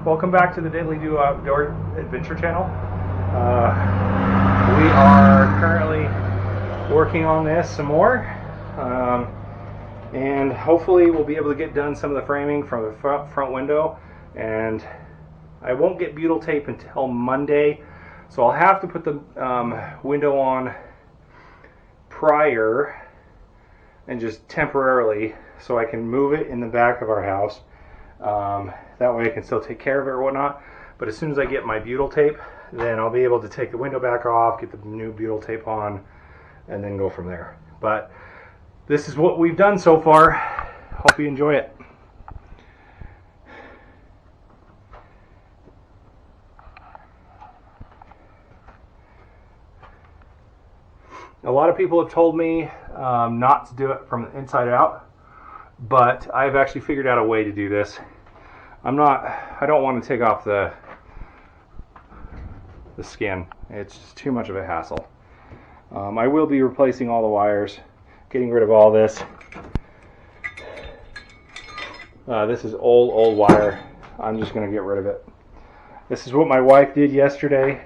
Welcome back to the DehdleeDuo Outdoor Adventure Channel. We are currently working on this some more. and hopefully we'll be able to get done some of the framing from the front window. And I won't get butyl tape until Monday, so I'll have to put the window on prior and just temporarily so I can move it in the back of our house. That way I can still take care of it or whatnot. But as soon as I get my butyl tape, then I'll be able to take the window back off, get the new butyl tape on, and then go from there. But this is what we've done so far. Hope you enjoy it. A lot of people have told me not to do it from the inside out, but I've actually figured out a way to do this. I don't want to take off the skin. It's just too much of a hassle. I will be replacing all the wires, getting rid of all this. This is old wire. I'm just going to get rid of it. This is what my wife did yesterday.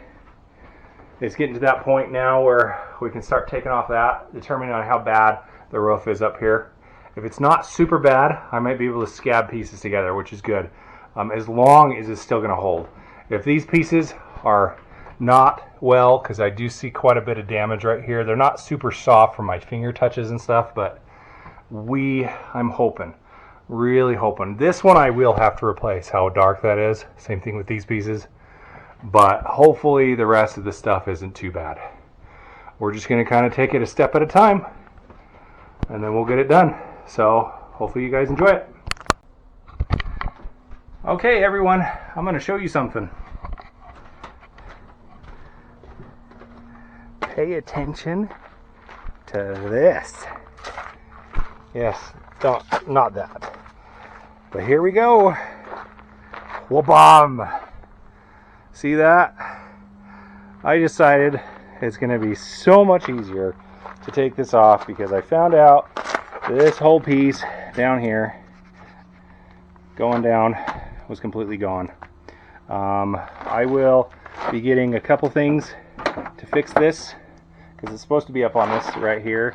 It's getting to that point now where we can start taking off that, determining on how bad the roof is up here. If it's not super bad, I might be able to scab pieces together, which is good, as long as it's still going to hold. If these pieces are not well, because I do see quite a bit of damage right here. They're not super soft from my finger touches and stuff, but I'm hoping, really hoping. This one I will have to replace, how dark that is. Same thing with these pieces. But hopefully the rest of the stuff isn't too bad. We're just going to kind of take it a step at a time, and then we'll get it done. So hopefully you guys enjoy it. Okay everyone, I'm going to show you something. Pay attention to this. Yes, not that. But here we go. Whoop-bom. See that? I decided it's going to be so much easier to take this off because I found out that this whole piece down here going down was completely gone. I will be getting a couple things to fix this because it's supposed to be up on this right here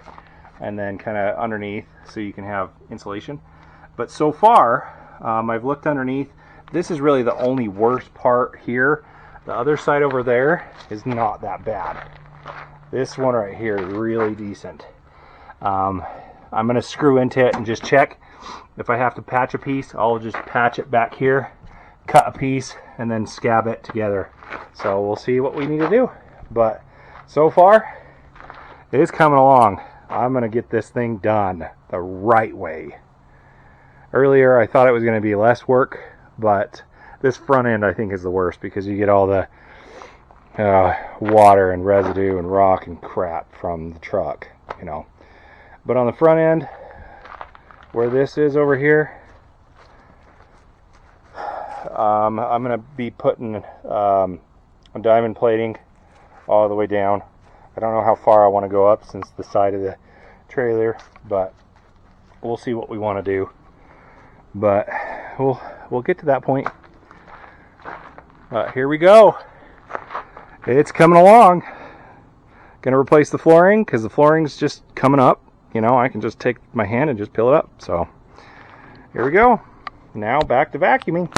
and then kind of underneath so you can have insulation. But so far I've looked underneath. This is really the only worst part here. The other side over there is not that bad. This one right here is really decent. I'm going to screw into it and just check. If I have to patch a piece, I'll just patch it back here, cut a piece, and then scab it together. So we'll see what we need to do. But so far, it is coming along. I'm going to get this thing done the right way. Earlier, I thought it was going to be less work, but this front end I think is the worst because you get all the water and residue and rock and crap from the truck, you know. But on the front end, where this is over here, I'm going to be putting diamond plating all the way down. I don't know how far I want to go up since the side of the trailer, but we'll see what we want to do. But we'll get to that point. Here we go. It's coming along. Gonna replace the flooring because the flooring's just coming up. You know, I can just take my hand and just peel it up. So here we go. Now back to vacuuming.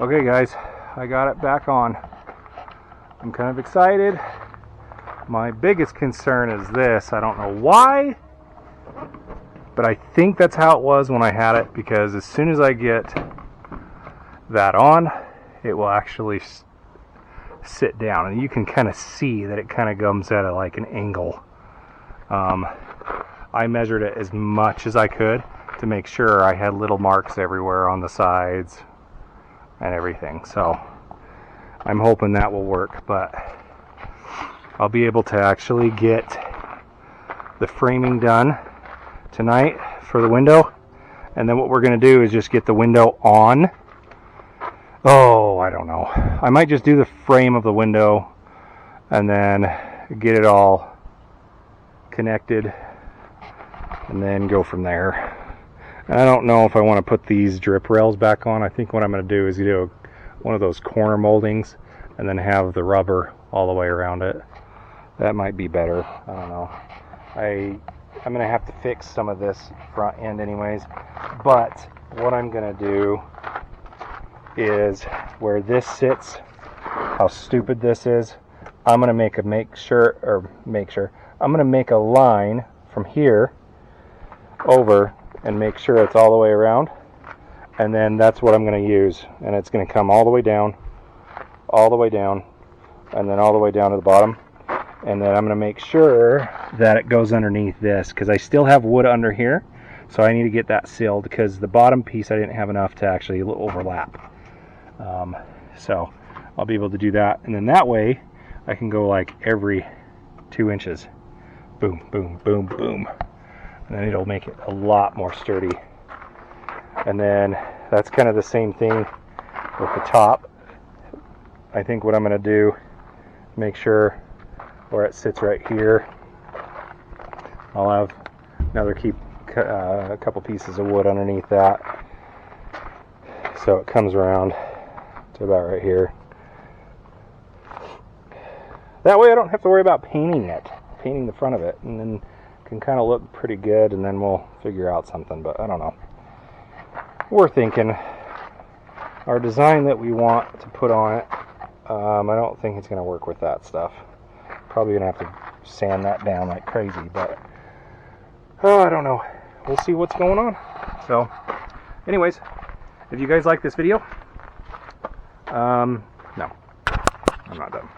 Okay guys, I got it back on. I'm kind of excited. My biggest concern is this. I don't know why, but I think that's how it was when I had it, because as soon as I get that on, it will actually sit down, and you can kind of see that it kind of comes at like an angle. I measured it as much as I could to make sure I had little marks everywhere on the sides and everything. So I'm hoping that will work, but I'll be able to actually get the framing done tonight for the window, and then what we're going to do is just get the window on. Oh, I don't know. I might just do the frame of the window and then get it all connected and then go from there. And I don't know if I want to put these drip rails back on. I think what I'm going to do is do one of those corner moldings and then have the rubber all the way around it. That might be better. I don't know. I'm going to have to fix some of this front end anyways. But what I'm going to do is where this sits, how stupid this is, I'm going to I'm going to make a line from here over and make sure it's all the way around, and then that's what I'm going to use, and it's going to come all the way down, and then all the way down to the bottom, and then I'm going to make sure that it goes underneath this, because I still have wood under here, so I need to get that sealed, because the bottom piece I didn't have enough to actually overlap. So I'll be able to do that, and then that way I can go like every 2 inches, boom, boom, boom, boom, and then it'll make it a lot more sturdy. And then that's kind of the same thing with the top. I think what I'm going to do, make sure where it sits right here, I'll have a couple pieces of wood underneath that, so it comes around to about right here. That way I don't have to worry about painting the front of it, and then it can kind of look pretty good, and then we'll figure out something. But I don't know. We're thinking our design that we want to put on it, I don't think it's going to work with that stuff. Probably going to have to sand that down like crazy, but I don't know. We'll see what's going on. So anyways, if you guys like this video, no, I'm not done.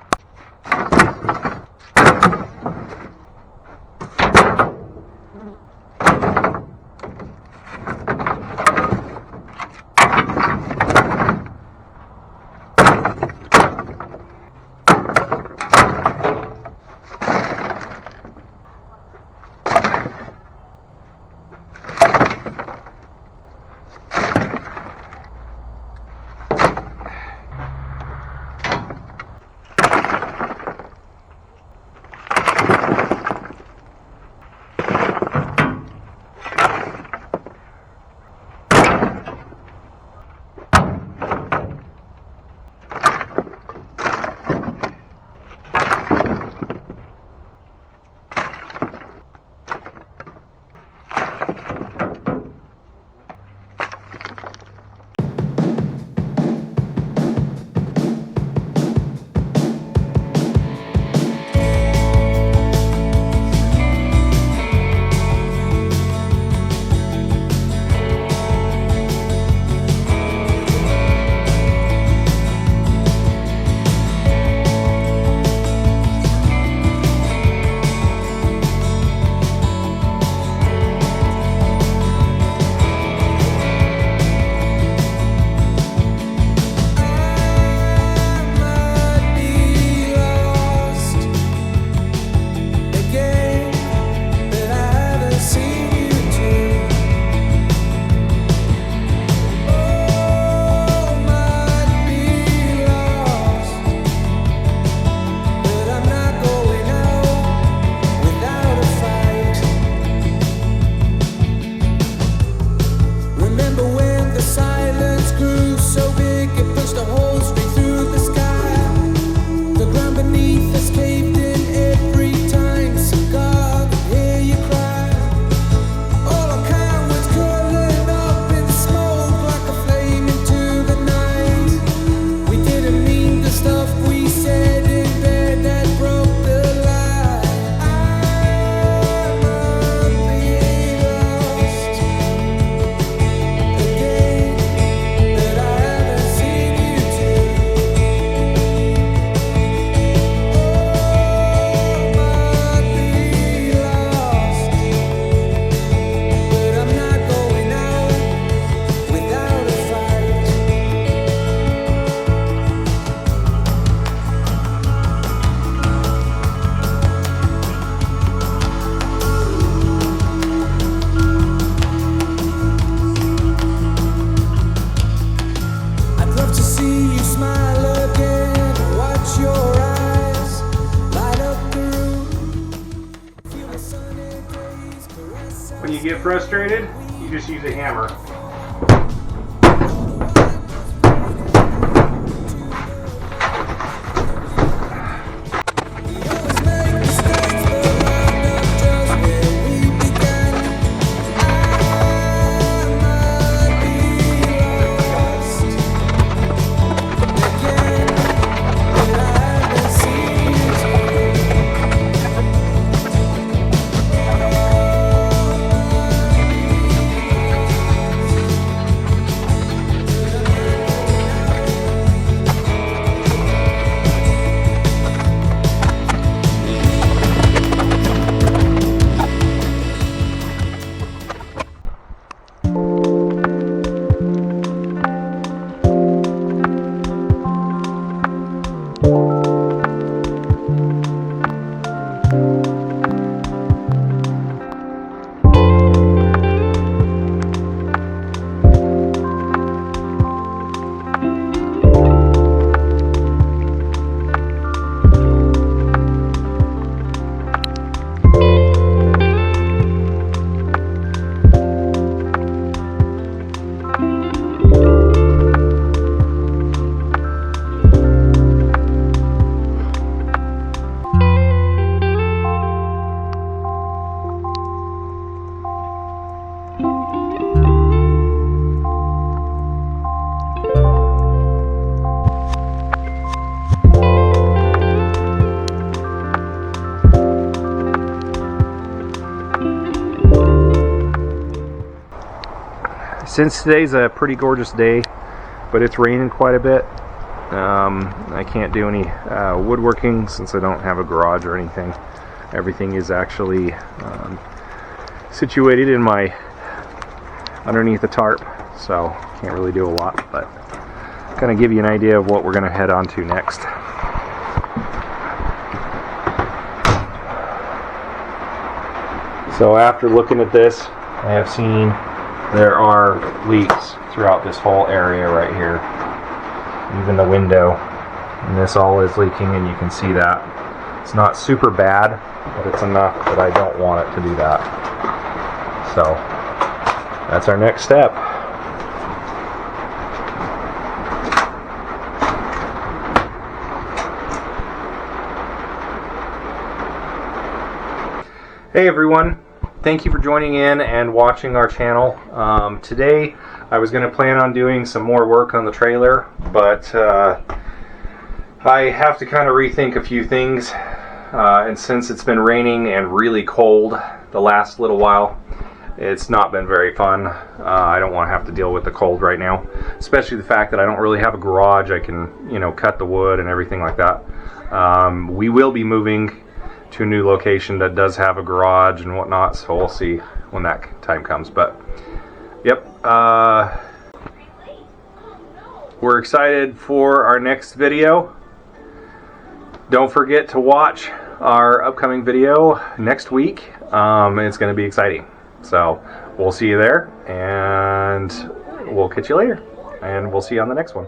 saturated, you just use a hammer. Since today's a pretty gorgeous day, but it's raining quite a bit, I can't do any woodworking since I don't have a garage or anything. Everything is actually situated in my underneath the tarp, so can't really do a lot, but kind of give you an idea of what we're going to head on to next. So after looking at this, I have seen there are leaks throughout this whole area right here, even the window, and this all is leaking, and you can see that. It's not super bad, but it's enough that I don't want it to do that. So that's our next step. Hey everyone, thank you for joining in and watching our channel. Today I was going to plan on doing some more work on the trailer, but I have to kind of rethink a few things, and since it's been raining and really cold the last little while, it's not been very fun. I don't want to have to deal with the cold right now, especially the fact that I don't really have a garage. I can, cut the wood and everything like that. We will be moving to a new location that does have a garage and whatnot, so we'll see when that time comes. But yep, we're excited for our next video. Don't forget to watch our upcoming video next week. It's going to be exciting, so we'll see you there, and we'll catch you later, and we'll see you on the next one.